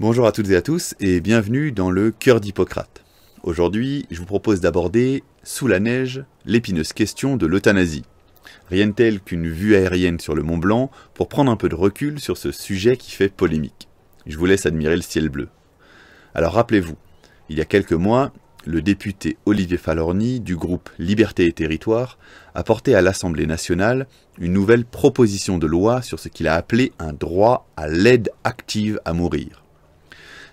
Bonjour à toutes et à tous et bienvenue dans le Cœur d'Hippocrate. Aujourd'hui, je vous propose d'aborder, sous la neige, l'épineuse question de l'euthanasie. Rien de tel qu'une vue aérienne sur le Mont Blanc pour prendre un peu de recul sur ce sujet qui fait polémique. Je vous laisse admirer le ciel bleu. Alors rappelez-vous, il y a quelques mois, le député Olivier Falorni du groupe Liberté et Territoire a porté à l'Assemblée nationale une nouvelle proposition de loi sur ce qu'il a appelé un droit à l'aide active à mourir.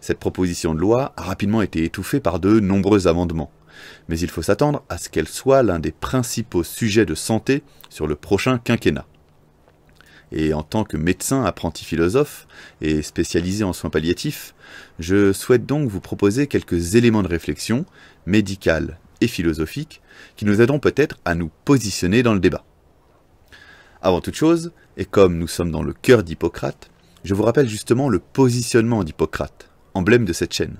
Cette proposition de loi a rapidement été étouffée par de nombreux amendements, mais il faut s'attendre à ce qu'elle soit l'un des principaux sujets de santé sur le prochain quinquennat. Et en tant que médecin apprenti philosophe et spécialisé en soins palliatifs, je souhaite donc vous proposer quelques éléments de réflexion, médicale et philosophique, qui nous aideront peut-être à nous positionner dans le débat. Avant toute chose, et comme nous sommes dans le cœur d'Hippocrate, je vous rappelle justement le positionnement d'Hippocrate, emblème de cette chaîne.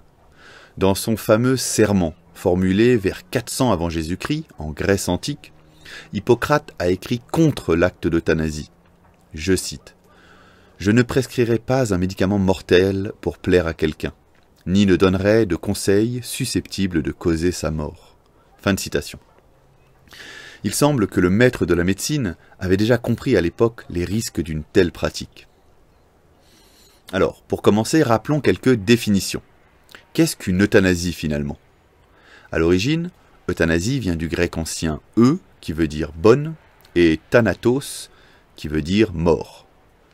Dans son fameux serment, formulé vers 400 avant Jésus-Christ, en Grèce antique, Hippocrate a écrit contre l'acte d'euthanasie. Je cite : « Je ne prescrirai pas un médicament mortel pour plaire à quelqu'un, ni ne donnerai de conseils susceptibles de causer sa mort. » Fin de citation. Il semble que le maître de la médecine avait déjà compris à l'époque les risques d'une telle pratique. Alors, pour commencer, rappelons quelques définitions. Qu'est-ce qu'une euthanasie finalement ? À l'origine, euthanasie vient du grec ancien « qui veut dire « bonne » et « thanatos » qui veut dire « mort ».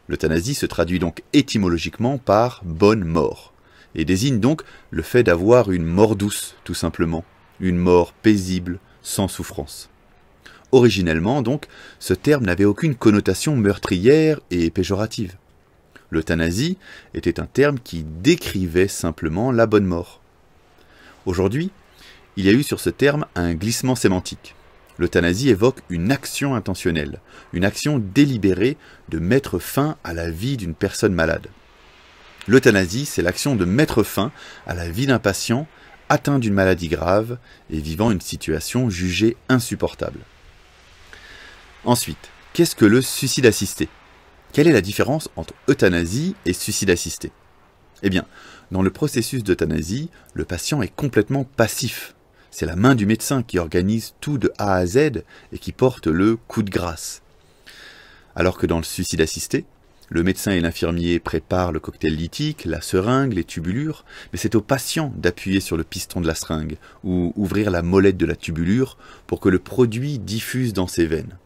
L'euthanasie se traduit donc étymologiquement par « bonne mort » et désigne donc le fait d'avoir une mort douce, tout simplement, une mort paisible, sans souffrance. Originellement donc, ce terme n'avait aucune connotation meurtrière et péjorative. L'euthanasie était un terme qui décrivait simplement la bonne mort. Aujourd'hui, il y a eu sur ce terme un glissement sémantique. L'euthanasie évoque une action intentionnelle, une action délibérée de mettre fin à la vie d'une personne malade. L'euthanasie, c'est l'action de mettre fin à la vie d'un patient atteint d'une maladie grave et vivant une situation jugée insupportable. Ensuite, qu'est-ce que le suicide assisté ? Quelle est la différence entre euthanasie et suicide assisté ? Eh bien, dans le processus d'euthanasie, le patient est complètement passif. C'est la main du médecin qui organise tout de A à Z et qui porte le coup de grâce. Alors que dans le suicide assisté, le médecin et l'infirmier préparent le cocktail lithique, la seringue, les tubulures, mais c'est au patient d'appuyer sur le piston de la seringue ou ouvrir la molette de la tubulure pour que le produit diffuse dans ses veines.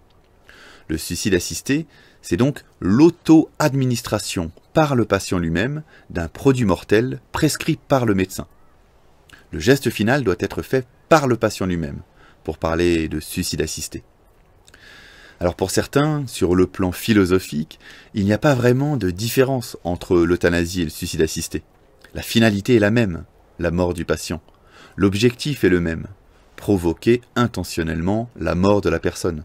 Le suicide assisté, c'est donc l'auto-administration par le patient lui-même d'un produit mortel prescrit par le médecin. Le geste final doit être fait par le patient lui-même, pour parler de suicide assisté. Alors pour certains, sur le plan philosophique, il n'y a pas vraiment de différence entre l'euthanasie et le suicide assisté. La finalité est la même, la mort du patient. L'objectif est le même, provoquer intentionnellement la mort de la personne.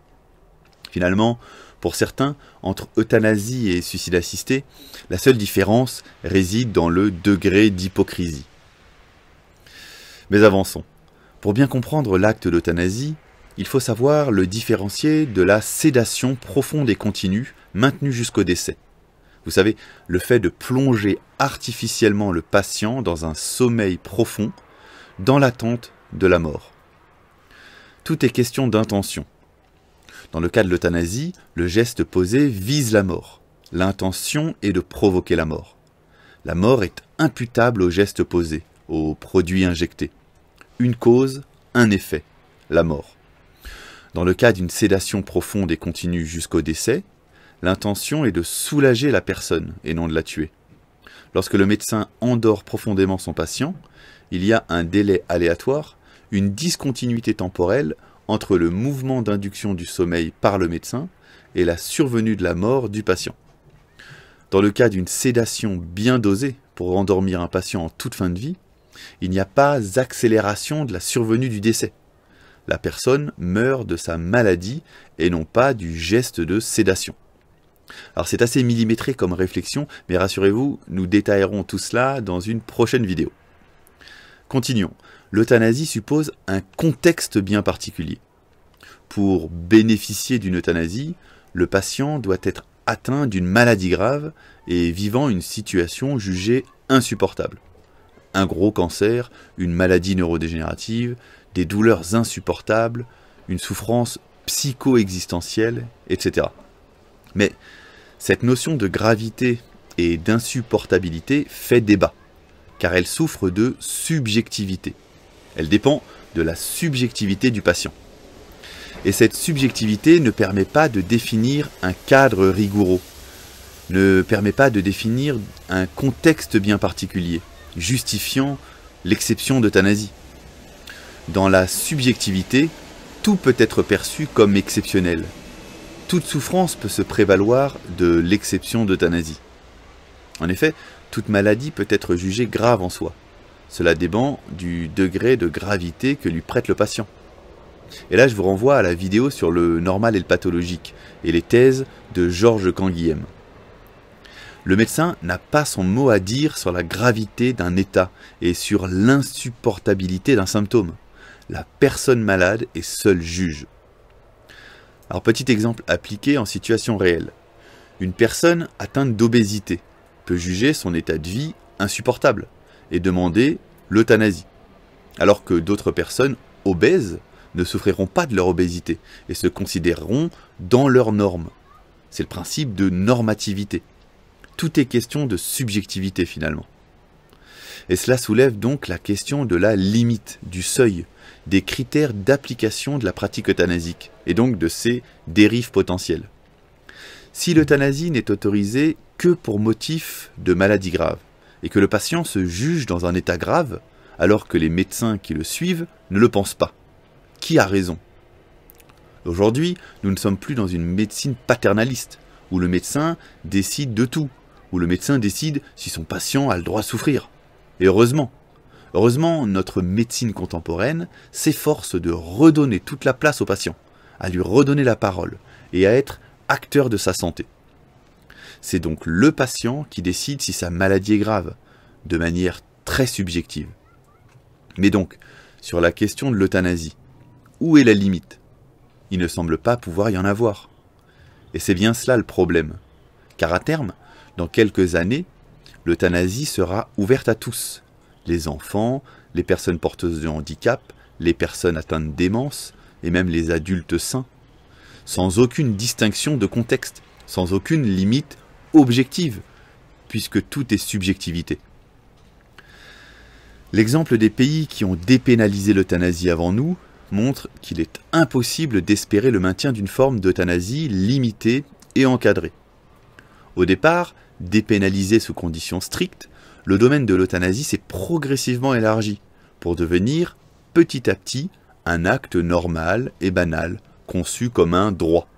Finalement, pour certains, entre euthanasie et suicide assisté, la seule différence réside dans le degré d'hypocrisie. Mais avançons. Pour bien comprendre l'acte d'euthanasie, il faut savoir le différencier de la sédation profonde et continue maintenue jusqu'au décès. Vous savez, le fait de plonger artificiellement le patient dans un sommeil profond, dans l'attente de la mort. Tout est question d'intention. Dans le cas de l'euthanasie, le geste posé vise la mort. L'intention est de provoquer la mort. La mort est imputable au geste posé, au produit injecté. Une cause, un effet, la mort. Dans le cas d'une sédation profonde et continue jusqu'au décès, l'intention est de soulager la personne et non de la tuer. Lorsque le médecin endort profondément son patient, il y a un délai aléatoire, une discontinuité temporelle entre le mouvement d'induction du sommeil par le médecin et la survenue de la mort du patient. Dans le cas d'une sédation bien dosée pour endormir un patient en toute fin de vie, il n'y a pas d'accélération de la survenue du décès. La personne meurt de sa maladie et non pas du geste de sédation. Alors c'est assez millimétré comme réflexion, mais rassurez-vous, nous détaillerons tout cela dans une prochaine vidéo. Continuons. L'euthanasie suppose un contexte bien particulier. Pour bénéficier d'une euthanasie, le patient doit être atteint d'une maladie grave et vivant une situation jugée insupportable. Un gros cancer, une maladie neurodégénérative, des douleurs insupportables, une souffrance psycho-existentielle, etc. Mais cette notion de gravité et d'insupportabilité fait débat, car elle souffre de subjectivité. Elle dépend de la subjectivité du patient. Et cette subjectivité ne permet pas de définir un cadre rigoureux, ne permet pas de définir un contexte bien particulier, justifiant l'exception d'euthanasie. Dans la subjectivité, tout peut être perçu comme exceptionnel. Toute souffrance peut se prévaloir de l'exception d'euthanasie. En effet, toute maladie peut être jugée grave en soi. Cela dépend du degré de gravité que lui prête le patient. Et là, je vous renvoie à la vidéo sur le normal et le pathologique et les thèses de Georges Canguilhem. Le médecin n'a pas son mot à dire sur la gravité d'un état et sur l'insupportabilité d'un symptôme. La personne malade est seule juge. Alors, petit exemple appliqué en situation réelle. Une personne atteinte d'obésité peut juger son état de vie insupportable et demander l'euthanasie, alors que d'autres personnes obèses ne souffriront pas de leur obésité et se considéreront dans leurs normes. C'est le principe de normativité. Tout est question de subjectivité finalement. Et cela soulève donc la question de la limite, du seuil, des critères d'application de la pratique euthanasique, et donc de ses dérives potentielles. Si l'euthanasie n'est autorisée que pour motif de maladie grave, et que le patient se juge dans un état grave, alors que les médecins qui le suivent ne le pensent pas, qui a raison? Aujourd'hui, nous ne sommes plus dans une médecine paternaliste, où le médecin décide de tout, où le médecin décide si son patient a le droit de souffrir. Et heureusement, notre médecine contemporaine s'efforce de redonner toute la place au patient, à lui redonner la parole et à être acteur de sa santé. C'est donc le patient qui décide si sa maladie est grave, de manière très subjective. Mais donc, sur la question de l'euthanasie, où est la limite? Il ne semble pas pouvoir y en avoir. Et c'est bien cela le problème. Car à terme, dans quelques années, l'euthanasie sera ouverte à tous. Les enfants, les personnes porteuses de handicap, les personnes atteintes de démence, et même les adultes sains, sans aucune distinction de contexte, sans aucune limite objective, puisque tout est subjectivité. L'exemple des pays qui ont dépénalisé l'euthanasie avant nous montre qu'il est impossible d'espérer le maintien d'une forme d'euthanasie limitée et encadrée. Au départ, dépénalisé sous conditions strictes, le domaine de l'euthanasie s'est progressivement élargi pour devenir, petit à petit, un acte normal et banal, conçu comme un droit.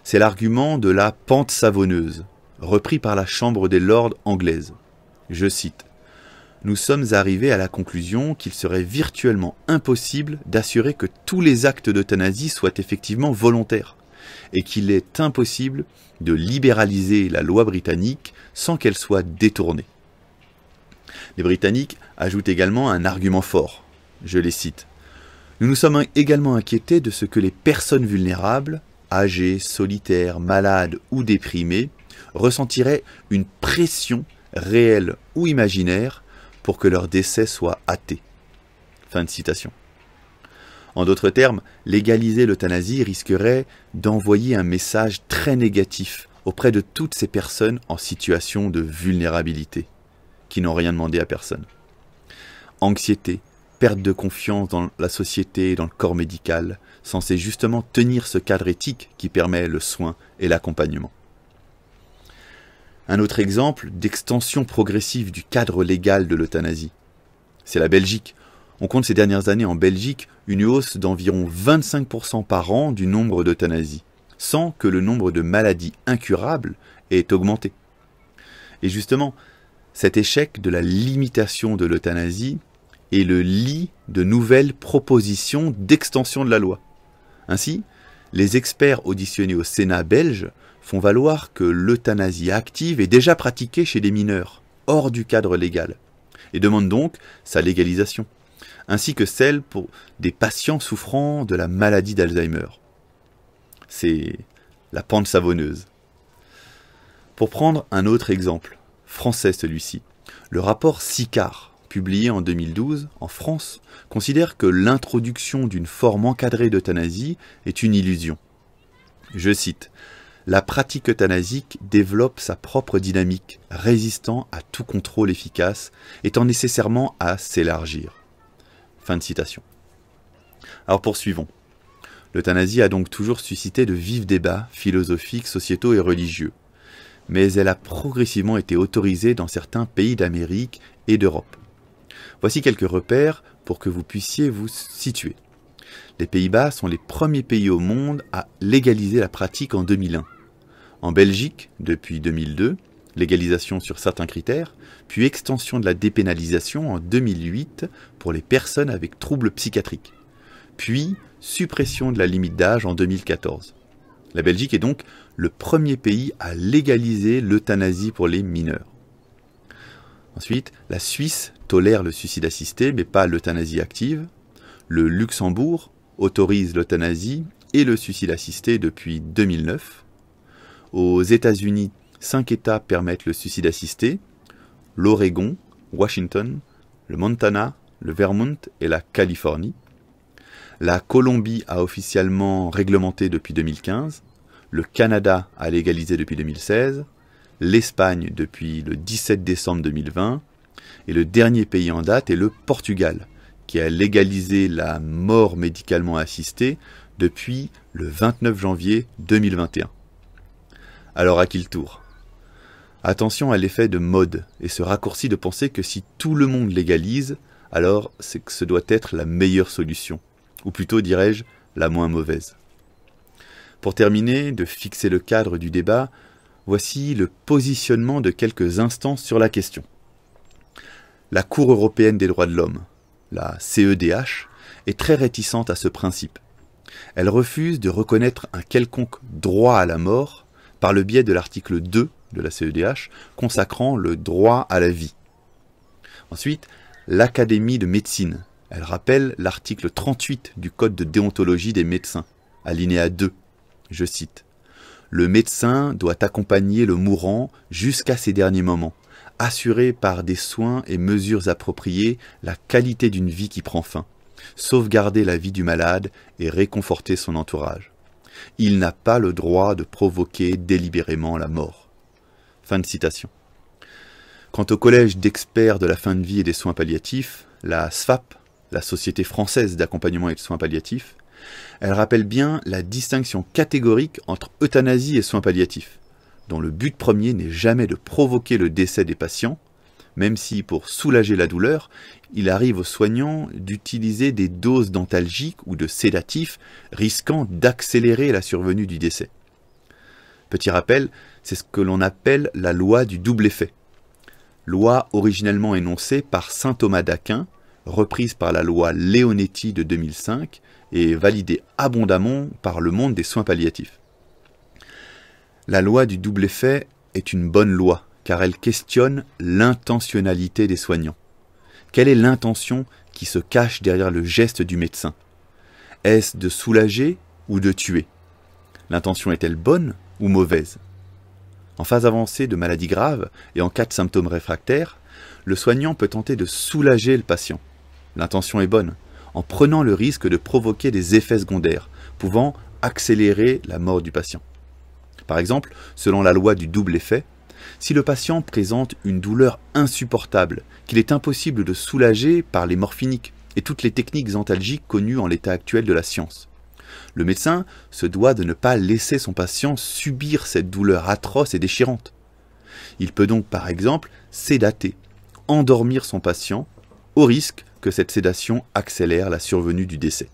C'est l'argument de la pente savonneuse, repris par la Chambre des Lords anglaise. Je cite: « Nous sommes arrivés à la conclusion qu'il serait virtuellement impossible d'assurer que tous les actes d'euthanasie soient effectivement volontaires, et qu'il est impossible de libéraliser la loi britannique sans qu'elle soit détournée. » Les Britanniques ajoutent également un argument fort. Je les cite. « Nous nous sommes également inquiétés de ce que les personnes vulnérables, âgées, solitaires, malades ou déprimées, ressentiraient une pression réelle ou imaginaire pour que leur décès soit hâté. » Fin de citation. En d'autres termes, légaliser l'euthanasie risquerait d'envoyer un message très négatif auprès de toutes ces personnes en situation de vulnérabilité, qui n'ont rien demandé à personne. Anxiété, perte de confiance dans la société et dans le corps médical, censé justement tenir ce cadre éthique qui permet le soin et l'accompagnement. Un autre exemple d'extension progressive du cadre légal de l'euthanasie, c'est la Belgique. On compte ces dernières années en Belgique une hausse d'environ 25% par an du nombre d'euthanasies, sans que le nombre de maladies incurables ait augmenté. Et justement, cet échec de la limitation de l'euthanasie est le lit de nouvelles propositions d'extension de la loi. Ainsi, les experts auditionnés au Sénat belge font valoir que l'euthanasie active est déjà pratiquée chez des mineurs, hors du cadre légal, et demandent donc sa légalisation, ainsi que celle pour des patients souffrant de la maladie d'Alzheimer. C'est la pente savonneuse. Pour prendre un autre exemple, français celui-ci, le rapport SICAR, publié en 2012 en France, considère que l'introduction d'une forme encadrée d'euthanasie est une illusion. Je cite, « La pratique euthanasique développe sa propre dynamique, résistant à tout contrôle efficace, étant nécessairement à s'élargir. » Fin de citation. Alors poursuivons. L'euthanasie a donc toujours suscité de vifs débats philosophiques, sociétaux et religieux, mais elle a progressivement été autorisée dans certains pays d'Amérique et d'Europe. Voici quelques repères pour que vous puissiez vous situer. Les Pays-Bas sont les premiers pays au monde à légaliser la pratique en 2001. En Belgique, depuis 2002, légalisation sur certains critères, puis extension de la dépénalisation en 2008 pour les personnes avec troubles psychiatriques, puis suppression de la limite d'âge en 2014. La Belgique est donc le premier pays à légaliser l'euthanasie pour les mineurs. Ensuite, la Suisse tolère le suicide assisté, mais pas l'euthanasie active. Le Luxembourg autorise l'euthanasie et le suicide assisté depuis 2009. Aux États-Unis, 5 États permettent le suicide assisté, l'Oregon, Washington, le Montana, le Vermont et la Californie. La Colombie a officiellement réglementé depuis 2015, le Canada a légalisé depuis 2016, l'Espagne depuis le 17 décembre 2020, et le dernier pays en date est le Portugal, qui a légalisé la mort médicalement assistée depuis le 29 janvier 2021. Alors à qui le tour ? Attention à l'effet de mode et ce raccourci de penser que si tout le monde légalise, alors c'est que ce doit être la meilleure solution, ou plutôt dirais-je la moins mauvaise. Pour terminer, de fixer le cadre du débat, voici le positionnement de quelques instances sur la question. La Cour européenne des droits de l'homme, la CEDH, est très réticente à ce principe. Elle refuse de reconnaître un quelconque droit à la mort par le biais de l'article 2 de la CEDH consacrant le droit à la vie. Ensuite, l'Académie de médecine. Elle rappelle l'article 38 du Code de déontologie des médecins, alinéa 2. Je cite. « Le médecin doit accompagner le mourant jusqu'à ses derniers moments, assurer par des soins et mesures appropriées la qualité d'une vie qui prend fin, sauvegarder la vie du malade et réconforter son entourage. Il n'a pas le droit de provoquer délibérément la mort. » Fin de citation. Quant au collège d'experts de la fin de vie et des soins palliatifs, la SFAP, la Société française d'accompagnement et de soins palliatifs, elle rappelle bien la distinction catégorique entre euthanasie et soins palliatifs, dont le but premier n'est jamais de provoquer le décès des patients, même si, pour soulager la douleur, il arrive aux soignants d'utiliser des doses d'antalgiques ou de sédatifs risquant d'accélérer la survenue du décès. Petit rappel, c'est ce que l'on appelle la loi du double effet. Loi originellement énoncée par saint Thomas d'Aquin, reprise par la loi Leonetti de 2005 et validée abondamment par le monde des soins palliatifs. La loi du double effet est une bonne loi, car elle questionne l'intentionnalité des soignants. Quelle est l'intention qui se cache derrière le geste du médecin? Est-ce de soulager ou de tuer? L'intention est-elle bonne ou mauvaise? En phase avancée de maladie grave et en cas de symptômes réfractaires, le soignant peut tenter de soulager le patient. L'intention est bonne, en prenant le risque de provoquer des effets secondaires, pouvant accélérer la mort du patient. Par exemple, selon la loi du double effet, si le patient présente une douleur insupportable, qu'il est impossible de soulager par les morphiniques et toutes les techniques antalgiques connues en l'état actuel de la science, le médecin se doit de ne pas laisser son patient subir cette douleur atroce et déchirante. Il peut donc par exemple sédater, endormir son patient, au risque que cette sédation accélère la survenue du décès.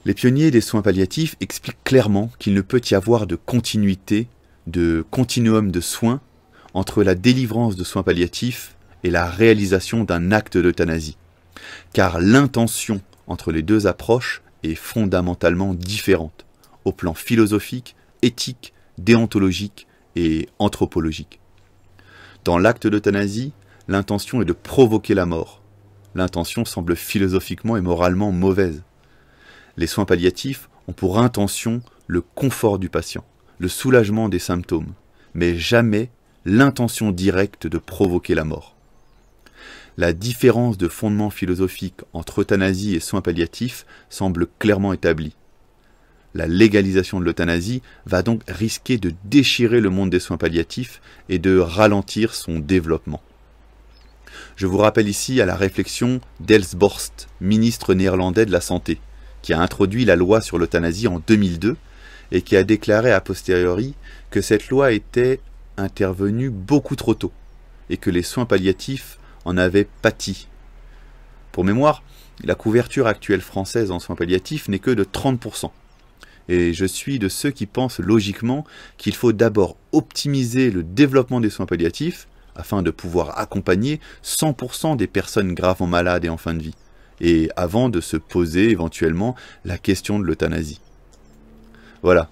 Les pionniers des soins palliatifs expliquent clairement qu'il ne peut y avoir de continuité, de continuum de soins entre la délivrance de soins palliatifs et la réalisation d'un acte d'euthanasie, car l'intention entre les deux approches est fondamentalement différente, au plan philosophique, éthique, déontologique et anthropologique. Dans l'acte d'euthanasie, l'intention est de provoquer la mort. L'intention semble philosophiquement et moralement mauvaise. Les soins palliatifs ont pour intention le confort du patient, le soulagement des symptômes, mais jamais l'intention directe de provoquer la mort. La différence de fondement philosophique entre euthanasie et soins palliatifs semble clairement établie. La légalisation de l'euthanasie va donc risquer de déchirer le monde des soins palliatifs et de ralentir son développement. Je vous rappelle ici à la réflexion d'Els Borst, ministre néerlandais de la Santé, qui a introduit la loi sur l'euthanasie en 2002 et qui a déclaré a posteriori que cette loi était intervenue beaucoup trop tôt et que les soins palliatifs en avaient pâti. Pour mémoire, la couverture actuelle française en soins palliatifs n'est que de 30%. Et je suis de ceux qui pensent logiquement qu'il faut d'abord optimiser le développement des soins palliatifs afin de pouvoir accompagner 100% des personnes gravement malades et en fin de vie, et avant de se poser éventuellement la question de l'euthanasie. Voilà.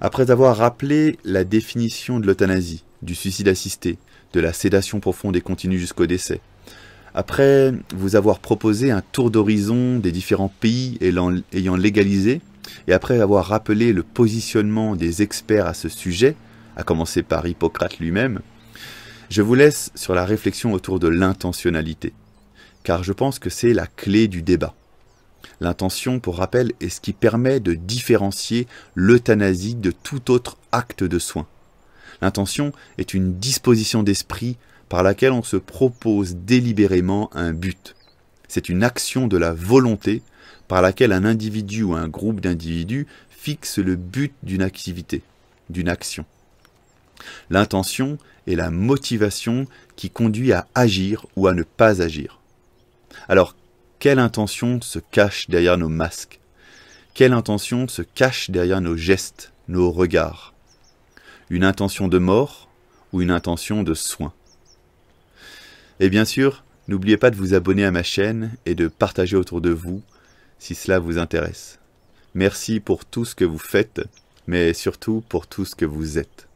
Après avoir rappelé la définition de l'euthanasie, du suicide assisté, de la sédation profonde et continue jusqu'au décès, après vous avoir proposé un tour d'horizon des différents pays ayant légalisé, et après avoir rappelé le positionnement des experts à ce sujet, à commencer par Hippocrate lui-même, je vous laisse sur la réflexion autour de l'intentionnalité, car je pense que c'est la clé du débat. L'intention, pour rappel, est ce qui permet de différencier l'euthanasie de tout autre acte de soin. L'intention est une disposition d'esprit par laquelle on se propose délibérément un but. C'est une action de la volonté par laquelle un individu ou un groupe d'individus fixe le but d'une activité, d'une action. L'intention est la motivation qui conduit à agir ou à ne pas agir. Alors, quelle intention se cache derrière nos masques? Quelle intention se cache derrière nos gestes, nos regards? Une intention de mort ou une intention de soin? Et bien sûr, n'oubliez pas de vous abonner à ma chaîne et de partager autour de vous si cela vous intéresse. Merci pour tout ce que vous faites, mais surtout pour tout ce que vous êtes.